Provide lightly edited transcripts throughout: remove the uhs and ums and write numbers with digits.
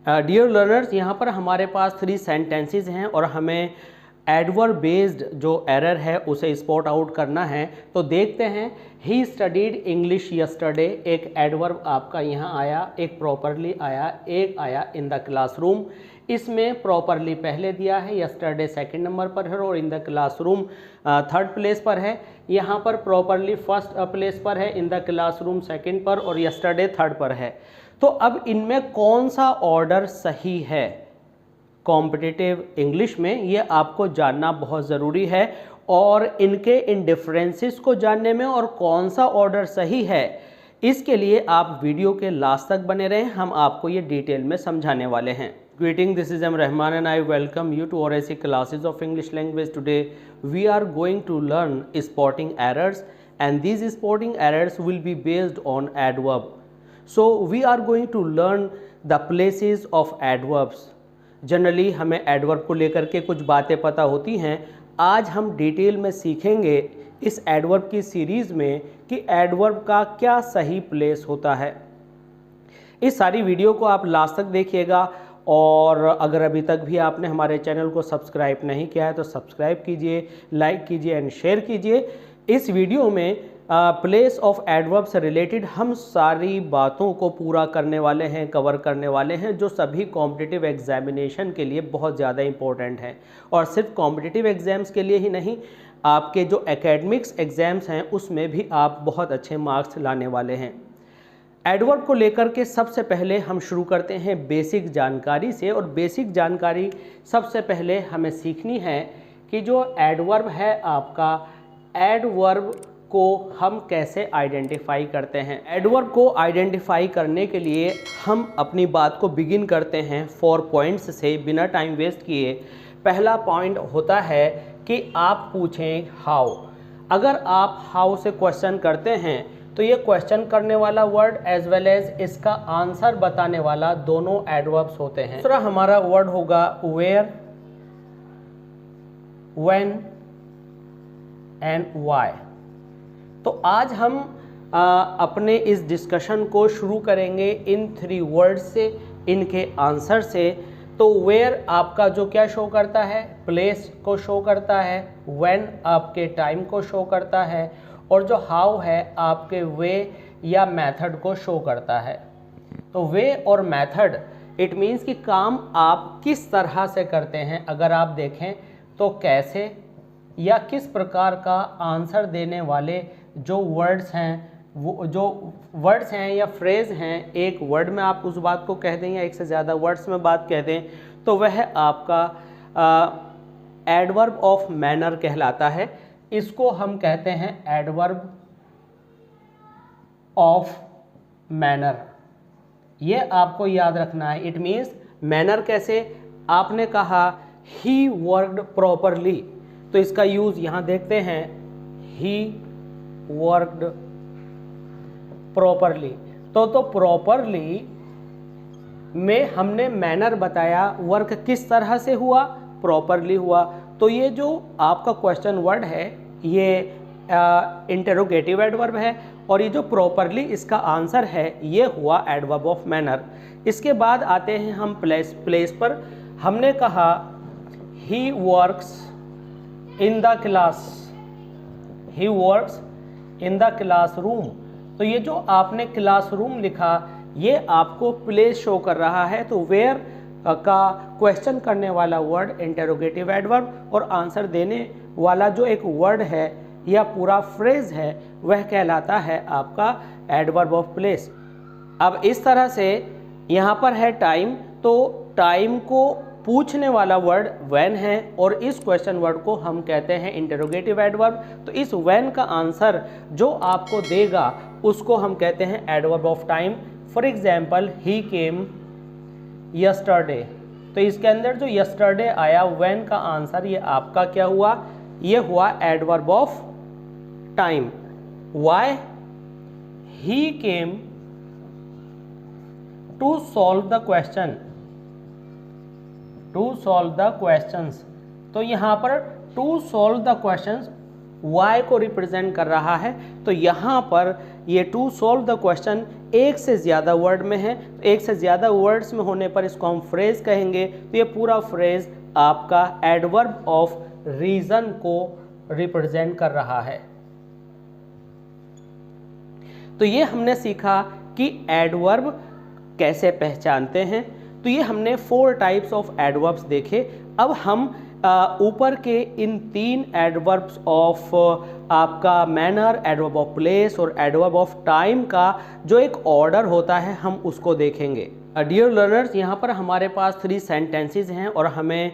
Dear learners, यहाँ पर हमारे पास 3 सेंटेंसेस हैं और हमें एडवर्ब बेस्ड जो एरर है उसे स्पॉट आउट करना है। तो देखते हैं। ही स्टडीड इंग्लिश यस्टरडे, एक एडवर्ब आपका यहाँ आया, एक प्रॉपरली आया, एक आया इन द क्लासरूम। इसमें प्रॉपरली पहले दिया है, यस्टरडे सेकंड नंबर पर है और in the classroom third place पर है। यहाँ पर प्रॉपरली फर्स्ट प्लेस पर है, इन द क्लासरूम सेकंड पर और यस्टरडे थर्ड पर है। तो अब इनमें कौन सा ऑर्डर सही है कॉम्पिटिटिव इंग्लिश में, ये आपको जानना बहुत ज़रूरी है। और इनके इन डिफरेंसेस को जानने में और कौन सा ऑर्डर सही है, इसके लिए आप वीडियो के लास्ट तक बने रहें, हम आपको ये डिटेल में समझाने वाले हैं। Greeting, this is M. Rahman and I welcome you to RSC classes of English language. Today we are going to learn spotting errors and these spotting errors will be based on adverb. So we are going to learn the places of adverbs. Generally हमें adverb को लेकर के कुछ बातें पता होती हैं। आज हम डिटेल में सीखेंगे इस एडवर्ब की सीरीज़ में कि एडवर्ब का क्या सही प्लेस होता है। इस सारी वीडियो को आप लास्ट तक देखिएगा और अगर अभी तक भी आपने हमारे चैनल को सब्सक्राइब नहीं किया है तो सब्सक्राइब कीजिए, लाइक कीजिए एंड शेयर कीजिए। इस वीडियो में प्लेस ऑफ एडवर्ब से रिलेटेड हम सारी बातों को पूरा करने वाले हैं, कवर करने वाले हैं, जो सभी कॉम्पिटिटिव एग्जामिनेशन के लिए बहुत ज़्यादा इंपॉर्टेंट है। और सिर्फ कॉम्पिटिटिव एग्ज़ाम्स के लिए ही नहीं, आपके जो एकेडमिक्स एग्ज़ाम्स हैं उसमें भी आप बहुत अच्छे मार्क्स लाने वाले हैं। एडवर्ब को लेकर के सबसे पहले हम शुरू करते हैं बेसिक जानकारी से। और बेसिक जानकारी सबसे पहले हमें सीखनी है कि जो एडवर्ब है आपका, एडवर्ब को हम कैसे आइडेंटिफाई करते हैं। एडवर्ब को आइडेंटिफाई करने के लिए हम अपनी बात को बिगिन करते हैं 4 पॉइंट्स से, बिना टाइम वेस्ट किए। पहला पॉइंट होता है कि आप पूछें हाउ। अगर आप हाउ से क्वेश्चन करते हैं तो ये क्वेश्चन करने वाला वर्ड एज वेल एज इसका आंसर बताने वाला दोनों एडवर्ब्स होते हैं। दूसरा हमारा वर्ड होगा वेयर, व्हेन एंड व्हाई। तो आज हम अपने इस डिस्कशन को शुरू करेंगे इन 3 वर्ड्स से, इनके आंसर से। तो वेयर आपका जो क्या शो करता है, प्लेस को शो करता है। व्हेन आपके टाइम को शो करता है और जो हाउ है आपके वे या मेथड को शो करता है। तो वे और मेथड इट मीन्स कि काम आप किस तरह से करते हैं। अगर आप देखें तो कैसे या किस प्रकार का आंसर देने वाले जो वर्ड्स हैं, वो जो वर्ड्स हैं या फ्रेज़ हैं, एक वर्ड में आप उस बात को कह दें या एक से ज़्यादा वर्ड्स में बात कह दें, तो वह आपका एडवर्ब ऑफ मैनर कहलाता है। इसको हम कहते हैं एडवर्ब ऑफ मैनर। ये आपको याद रखना है। इट मीन्स मैनर कैसे, आपने कहा ही वर्कड प्रॉपरली, तो इसका यूज़ यहाँ देखते हैं, ही वर्कड प्रॉपरली। तो प्रॉपरली में हमने मैनर बताया, वर्क किस तरह से हुआ, प्रॉपरली हुआ। तो ये जो आपका क्वेश्चन वर्ड है ये इंटरोगेटिव एडवर्ब है और ये जो प्रॉपरली इसका आंसर है ये हुआ एडवर्ब ऑफ मैनर। इसके बाद आते हैं हम प्लेस पर। हमने कहा he works in the class, he works in the classroom. तो ये जो आपने क्लासरूम लिखा ये आपको प्लेस शो कर रहा है। तो वेयर का क्वेश्चन करने वाला वर्ड इंटरोगेटिव एडवर्ब और आंसर देने वाला जो एक वर्ड है या पूरा फ्रेज है वह कहलाता है आपका एडवर्ब ऑफ प्लेस। अब इस तरह से यहाँ पर है टाइम, तो टाइम को पूछने वाला वर्ड व्हेन है और इस क्वेश्चन वर्ड को हम कहते हैं इंटरोगेटिव एडवर्ब। तो इस व्हेन का आंसर जो आपको देगा उसको हम कहते हैं adverb of time. For example he came yesterday, तो इसके अंदर जो यस्टरडे आया व्हेन का आंसर ये आपका क्या हुआ, ये हुआ adverb of time. Why, he came to solve the question, to solve the questions. तो यहाँ पर to solve the questions why को रिप्रेजेंट कर रहा है। तो यहाँ पर ये टू सॉल्व द क्वेश्चन एक से ज़्यादा वर्ड में है, तो एक से ज़्यादा वर्ड्स में होने पर इसको हम फ्रेज कहेंगे। तो ये पूरा फ्रेज आपका एडवर्ब ऑफ रीजन को रिप्रेजेंट कर रहा है। तो ये हमने सीखा कि एडवर्ब कैसे पहचानते हैं। तो ये हमने 4 टाइप्स ऑफ एडवर्ब्स देखे। अब हम ऊपर के इन 3 एडवर्ब्स ऑफ आपका मैनर, एडवर्ब ऑफ प्लेस और एडवर्ब ऑफ टाइम का जो एक ऑर्डर होता है हम उसको देखेंगे। डियर लर्नर्स, यहाँ पर हमारे पास 3 सेंटेंसेस हैं और हमें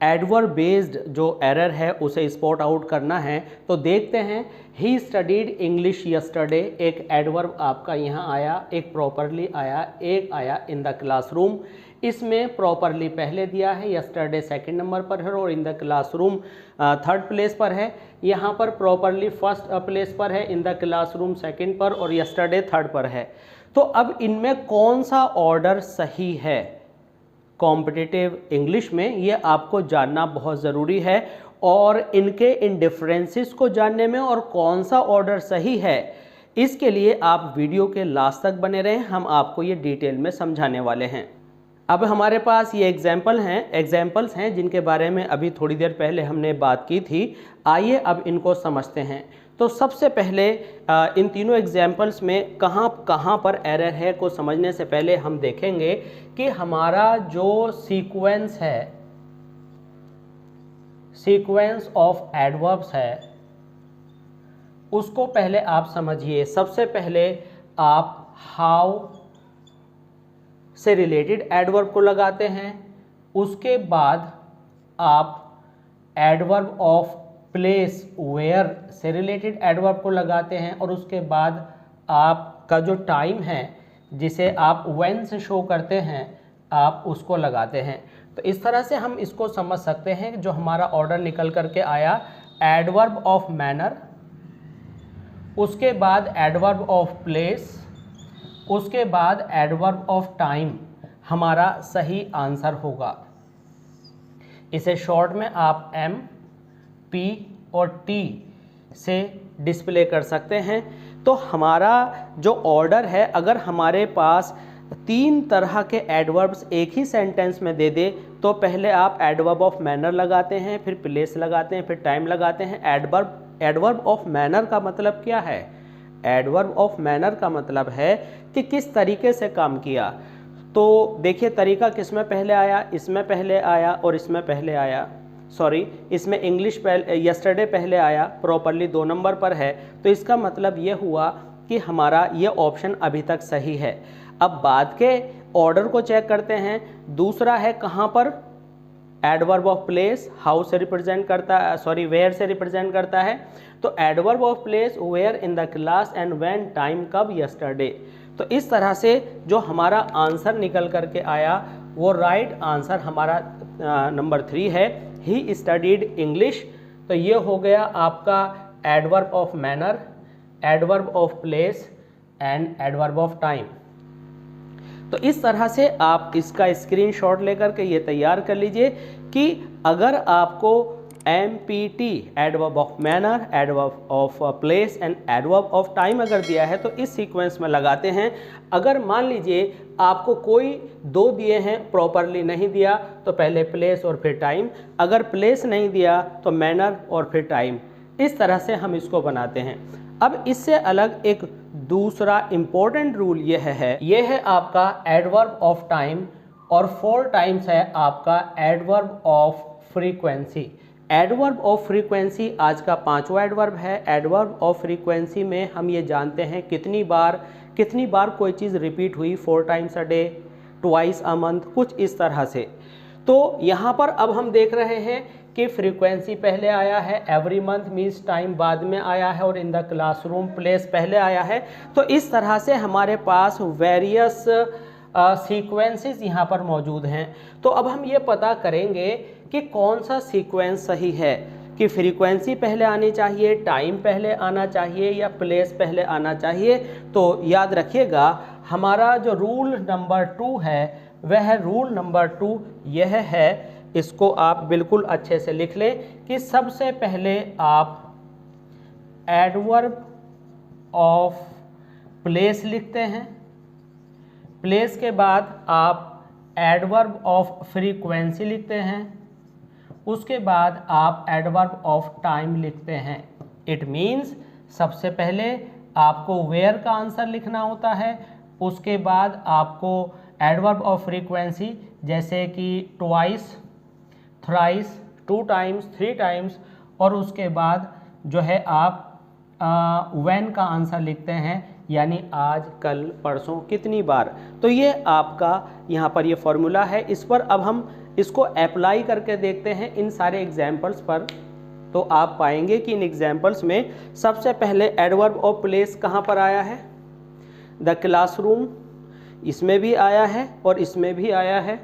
एडवर्ब बेस्ड जो एरर है उसे स्पॉट आउट करना है। तो देखते हैं, ही स्टडीड इंग्लिश यस्टरडे, एक एडवर्ब आपका यहाँ आया, एक प्रॉपरली आया, एक आया इन द क्लासरूम। इसमें प्रॉपरली पहले दिया है, यस्टरडे सेकंड नंबर पर है और in the classroom third place पर है। यहाँ पर प्रॉपरली फर्स्ट प्लेस पर है, इन द क्लासरूम सेकंड पर और यस्टरडे थर्ड पर है। तो अब इनमें कौन सा ऑर्डर सही है कॉम्पिटिटिव इंग्लिश में, ये आपको जानना बहुत ज़रूरी है। और इनके इन डिफरेंसेस को जानने में और कौन सा ऑर्डर सही है, इसके लिए आप वीडियो के लास्ट तक बने रहें, हम आपको ये डिटेल में समझाने वाले हैं। अब हमारे पास ये एग्जाम्पल्स हैं जिनके बारे में अभी थोड़ी देर पहले हमने बात की थी। आइए अब इनको समझते हैं। तो सबसे पहले इन तीनों एग्जाम्पल्स में कहाँ पर एरर है को समझने से पहले हम देखेंगे कि हमारा जो सीक्वेंस है, सीक्वेंस ऑफ एडवर्ब्स है, उसको पहले आप समझिए। सबसे पहले आप हाउ से रिलेटेड एडवर्ब को लगाते हैं, उसके बाद आप एडवर्ब ऑफ प्लेस वेयर से रिलेटेड एडवर्ब को लगाते हैं और उसके बाद आपका जो टाइम है जिसे आप व्हेन से शो करते हैं आप उसको लगाते हैं। तो इस तरह से हम इसको समझ सकते हैं जो हमारा ऑर्डर निकल करके आया, एडवर्ब ऑफ मैनर, उसके बाद एडवर्ब ऑफ प्लेस, उसके बाद एडवर्ब ऑफ टाइम हमारा सही आंसर होगा। इसे शॉर्ट में आप एम, पी और टी से डिस्प्ले कर सकते हैं। तो हमारा जो ऑर्डर है, अगर हमारे पास 3 तरह के एडवर्ब्स एक ही सेंटेंस में दे दे तो पहले आप एडवर्ब ऑफ मैनर लगाते हैं, फिर प्लेस लगाते हैं, फिर टाइम लगाते हैं। एडवर्ब ऑफ मैनर का मतलब क्या है? एडवर्ब ऑफ मैनर का मतलब है कि किस तरीके से काम किया। तो देखिए तरीका किसमें पहले आया, इसमें पहले आया और इसमें पहले आया। सॉरी, इसमें इंग्लिश पहले, यस्टरडे पहले आया, प्रॉपरली 2 नंबर पर है। तो इसका मतलब ये हुआ कि हमारा ये ऑप्शन अभी तक सही है। अब बाद के ऑर्डर को चेक करते हैं। दूसरा है कहाँ पर, एडवर्ब ऑफ प्लेस हाउ से रिप्रेजेंट करता है, सॉरी वेयर से रिप्रेजेंट करता है। तो adverb of place where in the class and when, time कब, यस्टरडे। तो इस तरह से जो हमारा आंसर निकल करके आया वो राइट आंसर हमारा नंबर 3 है, ही स्टडीड इंग्लिश। तो ये हो गया आपका adverb of manner, adverb of place and adverb of time. तो इस तरह से आप इसका स्क्रीनशॉट लेकर के ये तैयार कर लीजिए कि अगर आपको MPT adverb of manner, adverb of place and adverb of time अगर दिया है तो इस सीक्वेंस में लगाते हैं। अगर मान लीजिए आपको कोई 2 दिए हैं, प्रॉपरली नहीं दिया तो पहले प्लेस और फिर टाइम, अगर प्लेस नहीं दिया तो मैनर और फिर टाइम। इस तरह से हम इसको बनाते हैं। अब इससे अलग एक दूसरा इम्पोर्टेंट रूल ये है आपका एडवर्ब ऑफ टाइम और 4 टाइम्स है आपका adverb of frequency. Adverb of frequency आज का 5वां एडवर्ब है। एडवर्ब ऑफ फ्रीक्वेंसी में हम ये जानते हैं कितनी बार कोई चीज़ रिपीट हुई, 4 times a day, twice a month, कुछ इस तरह से। तो यहाँ पर अब हम देख रहे हैं कि फ्रीक्वेंसी पहले आया है, एवरी मंथ मीन्स टाइम बाद में आया है और इन द क्लासरूम प्लेस पहले आया है। तो इस तरह से हमारे पास वेरियस सीक्वेंसेस यहाँ पर मौजूद हैं। तो अब हम ये पता करेंगे कि कौन सा सीक्वेंस सही है, कि फ्रीक्वेंसी पहले आनी चाहिए, टाइम पहले आना चाहिए या प्लेस पहले आना चाहिए। तो याद रखिएगा हमारा जो रूल नंबर 2 है वह रूल नंबर 2 यह है, इसको आप बिल्कुल अच्छे से लिख लें कि सबसे पहले आप एडवर्ब ऑफ प्लेस लिखते हैं, प्लेस के बाद आप एडवर्ब ऑफ फ्रीक्वेंसी लिखते हैं, उसके बाद आप एडवर्ब ऑफ टाइम लिखते हैं। इट मीन्स सबसे पहले आपको वेयर का आंसर लिखना होता है, उसके बाद आपको एडवर्ब ऑफ फ्रीक्वेंसी जैसे कि ट्वाइस, थ्राइस, 2 टाइम्स, 3 टाइम्स, और उसके बाद जो है आप व्हेन का आंसर लिखते हैं, यानी आज, कल, परसों, कितनी बार। तो ये आपका यहाँ पर ये फॉर्मूला है। इस पर अब हम इसको अप्लाई करके देखते हैं इन सारे एग्जाम्पल्स पर। तो आप पाएंगे कि इन एग्जाम्पल्स में सबसे पहले एडवर्ब ऑफ प्लेस कहाँ पर आया है, द क्लासरूम, इसमें भी आया है और इसमें भी आया है।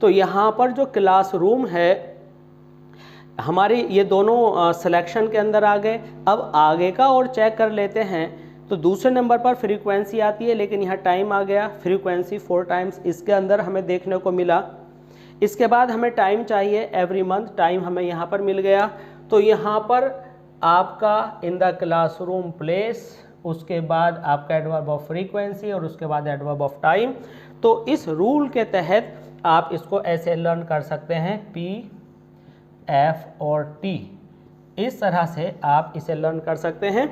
तो यहाँ पर जो क्लासरूम है हमारे ये दोनों सिलेक्शन के अंदर आ गए। अब आगे का और चेक कर लेते हैं। तो दूसरे नंबर पर फ्रीक्वेंसी आती है, लेकिन यहाँ टाइम आ गया, फ्रीक्वेंसी 4 टाइम्स इसके अंदर हमें देखने को मिला। इसके बाद हमें टाइम चाहिए, एवरी मंथ, टाइम हमें यहाँ पर मिल गया। तो यहाँ पर आपका इन द क्लासरूम प्लेस, उसके बाद आपका एडवर्ब ऑफ फ्रीक्वेंसी और उसके बाद एडवर्ब ऑफ टाइम। तो इस रूल के तहत आप इसको ऐसे लर्न कर सकते हैं, P, F और T, इस तरह से आप इसे लर्न कर सकते हैं।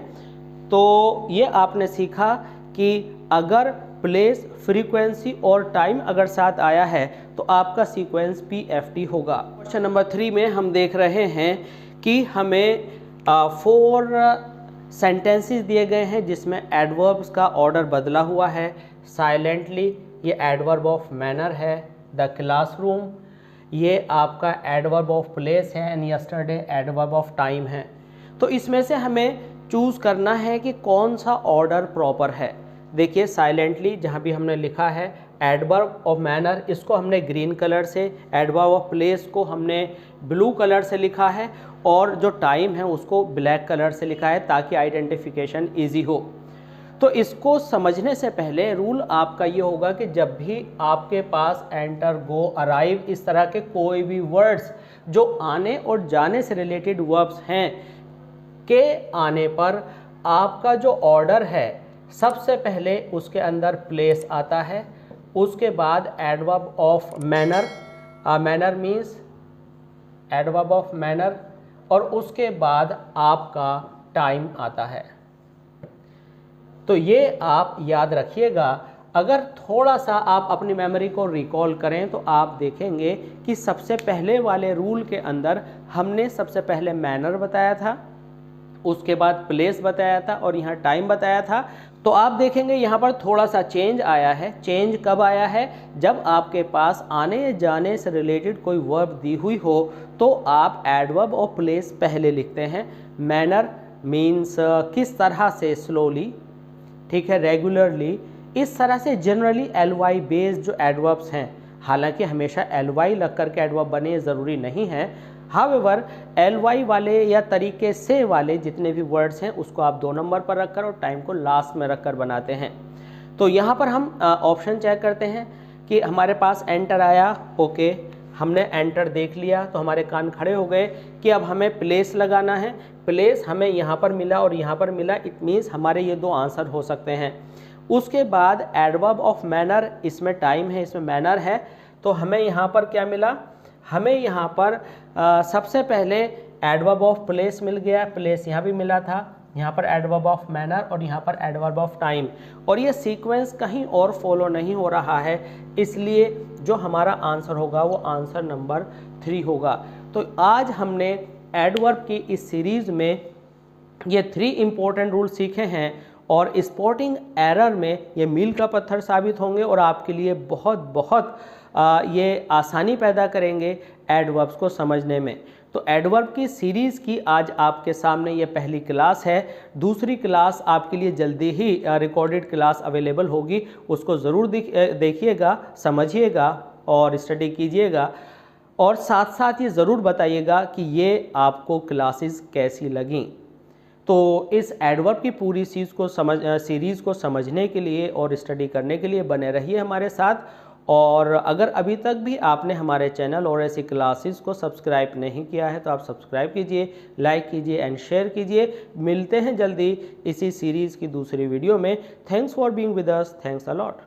तो ये आपने सीखा कि अगर प्लेस, फ्रीक्वेंसी और टाइम अगर साथ आया है तो आपका सीक्वेंस PFT होगा। क्वेश्चन नंबर 3 में हम देख रहे हैं कि हमें 4 सेंटेंसेस दिए गए हैं जिसमें एडवर्ब्स का ऑर्डर बदला हुआ है। साइलेंटली, ये एडवर्ब ऑफ मैनर है। द क्लासरूम, ये आपका एडवर्ब ऑफ प्लेस है। And yesterday adverb of time है। तो इसमें से हमें चूज़ करना है कि कौन सा ऑर्डर प्रॉपर है। देखिए, साइलेंटली जहाँ भी हमने लिखा है एडवर्ब ऑफ मैनर, इसको हमने ग्रीन कलर से, एडवर्ब ऑफ प्लेस को हमने ब्लू कलर से लिखा है, और जो टाइम है उसको ब्लैक कलर से लिखा है ताकि आइडेंटिफिकेशन ईजी हो। तो इसको समझने से पहले रूल आपका ये होगा कि जब भी आपके पास एंटर, गो, अराइव, इस तरह के कोई भी वर्ड्स जो आने और जाने से रिलेटेड वर्ब्स हैं के आने पर आपका जो ऑर्डर है, सबसे पहले उसके अंदर प्लेस आता है, उसके बाद adverb of manner, manner means adverb of manner, और उसके बाद आपका टाइम आता है। तो ये आप याद रखिएगा। अगर थोड़ा सा आप अपनी मेमोरी को रिकॉल करें तो आप देखेंगे कि सबसे पहले वाले रूल के अंदर हमने सबसे पहले मैनर बताया था, उसके बाद प्लेस बताया था और यहाँ टाइम बताया था। तो आप देखेंगे यहाँ पर थोड़ा सा चेंज आया है। चेंज कब आया है? जब आपके पास आने जाने से रिलेटेड कोई वर्ब दी हुई हो तो आप एडवर्ब और प्लेस पहले लिखते हैं। मैनर मीन्स किस तरह से, स्लोली, ठीक है, रेगुलरली, इस तरह से जनरली ly बेस्ड जो एडवर्ब्स हैं, हालांकि हमेशा ly लग कर के एडवर्ब बने ज़रूरी नहीं है। हावेवर ly वाले या तरीके से वाले जितने भी वर्ड्स हैं उसको आप 2 नंबर पर रखकर और टाइम को लास्ट में रखकर बनाते हैं। तो यहाँ पर हम ऑप्शन चेक करते हैं कि हमारे पास एंटर आया, ओके, हमने एंटर देख लिया तो हमारे कान खड़े हो गए कि अब हमें प्लेस लगाना है। प्लेस हमें यहाँ पर मिला और यहाँ पर मिला, इट मीन्स हमारे ये 2 आंसर हो सकते हैं। उसके बाद एडवर्ब ऑफ मैनर, इसमें टाइम है, इसमें मैनर है, तो हमें यहाँ पर क्या मिला? हमें यहाँ पर सबसे पहले एडवर्ब ऑफ प्लेस मिल गया, प्लेस यहाँ भी मिला था, यहाँ पर एडवर्ब ऑफ मैनर और यहाँ पर एडवर्ब ऑफ टाइम, और ये सीक्वेंस कहीं और फॉलो नहीं हो रहा है, इसलिए जो हमारा आंसर होगा वो आंसर नंबर 3 होगा। तो आज हमने एडवर्ब की इस सीरीज़ में ये 3 इम्पोर्टेंट रूल सीखे हैं और स्पॉटिंग एरर में ये मील का पत्थर साबित होंगे और आपके लिए बहुत ये आसानी पैदा करेंगे एडवर्ब्स को समझने में। तो एडवर्ब की सीरीज़ की आज आपके सामने ये पहली क्लास है। दूसरी क्लास आपके लिए जल्दी ही रिकॉर्डेड क्लास अवेलेबल होगी, उसको ज़रूर देखिएगा, समझिएगा और स्टडी कीजिएगा, और साथ साथ ये ज़रूर बताइएगा कि ये आपको क्लासेस कैसी लगीं। तो इस एडवर्ब की पूरी सीरीज़ को समझने के लिए और स्टडी करने के लिए बने रहिए हमारे साथ। और अगर अभी तक भी आपने हमारे चैनल और ऐसी क्लासेस को सब्सक्राइब नहीं किया है तो आप सब्सक्राइब कीजिए, लाइक कीजिए एंड शेयर कीजिए। मिलते हैं जल्दी इसी सीरीज़ की दूसरी वीडियो में। Thanks for being with us, thanks a lot.